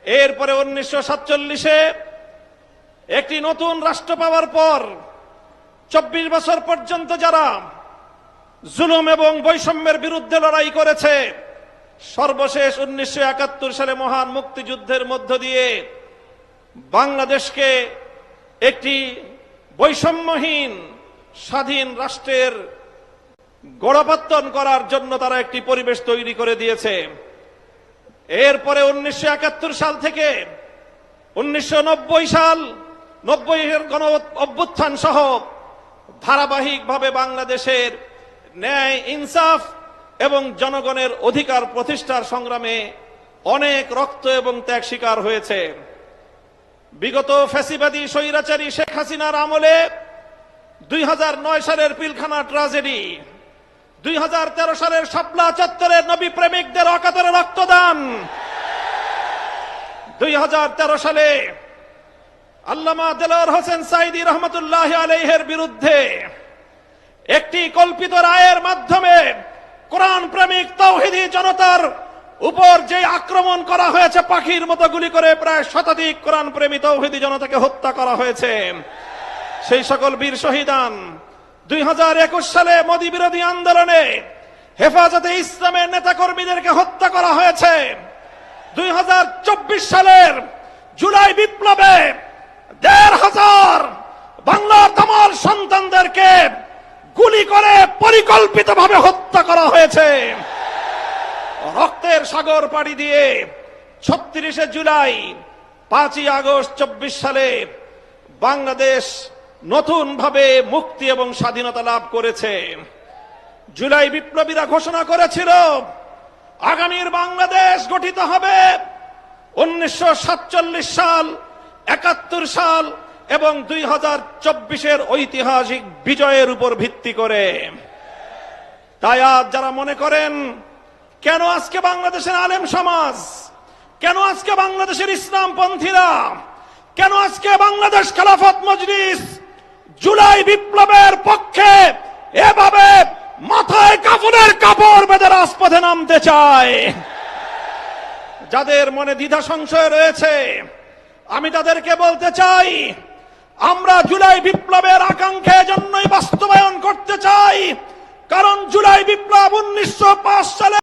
এরপরে 1947-এ একটি নতুন রাষ্ট্র পাওয়ার পর 24 বছর পর্যন্ত যারা জুলুম এবং বৈষম্যের বিরুদ্ধে লড়াই করেছে, সর্বশেষ 1971 সালে মহান মুক্তিযুদ্ধের মধ্য দিয়ে বাংলাদেশকে একটি বৈষম্যহীন স্বাধীন রাষ্ট্রের গোড়াপত্তন করার জন্য তারা একটি পরিবেশ তৈরি করে দিয়েছে। এরপরে 1971 সাল থেকে 1990 সাল 90-এর গণ অভ্যুত্থান সহ ধারাবাহিকভাবে বাংলাদেশের ন্যায়, ইনসাফ এবং জনগণের অধিকার প্রতিষ্ঠার সংগ্রামে অনেক রক্ত এবং ত্যাগ স্বীকার হয়েছে। বিগত ফ্যাসিবাদী স্বৈরাচারী শেখ হাসিনার আমলে 2009 সালের পিলখানা ট্রাজেডি, 2013 সালের শাপলা চত্বরের নবী প্রেমিকদের অকাতরে রক্তদান, 2013 সালে আল্লামা দেলোয়ার হোসেন সাঈদী রহমতুল্লাহ আলাইহির বিরুদ্ধে একটি কল্পিত রায়ের মাধ্যমে কোরআন প্রেমিক তাওহীদি জনতার উপর যে আক্রমণ করা হয়েছে, পাখির মতো গুলি করে প্রায় শতাধিক কোরআন প্রেমী তাওহীদি জনতাকে হত্যা করা হয়েছে। সেই সকল বীর শহীদান 2021 সালে মোদী বিরোধী আন্দোলনে হেফাজতে ইসলামের নেতাকর্মীদেরকে হত্যা করা হয়েছে। 2024 সালের জুলাই বিপ্লবে 1,500 বাংলার তামাল সন্তানদেরকে গুলি করে পরিকল্পিতভাবে হত্যা করা হয়েছে। রক্তের সাগর পাড়ি দিয়ে 36শে জুলাই, 5ই আগস্ট 24 সালে বাংলাদেশ নতুন ভাবে মুক্তি এবং স্বাধীনতা লাভ করেছে। জুলাই বিপ্লবীরা ঘোষণা করেছিল আগামীর বাংলাদেশ গঠিত হবে 1947 সাল, 71 সাল এবং 2024-এর ঐতিহাসিক বিজয়ের উপর ভিত্তি করে। তাই আজ যারা মনে করেন কেন আজকে বাংলাদেশের আলেম সমাজ, কেন আজকে বাংলাদেশের ইসলামপন্থীরা, কেন আজকে বাংলাদেশ খেলাফত মজলিস জুলাই বিপ্লবের পক্ষে এভাবে মাথায় কাফনের কাপড় বেঁধে রাজপথে নামতে চায়, যাদের মনে দ্বিধা সংশয় রয়েছে, আমি তাদেরকে বলতে চাই, আমরা জুলাই বিপ্লবের আকাঙ্ক্ষা জন্যই বাস্তবায়ন করতে চাই। কারণ জুলাই বিপ্লব 1905 সালে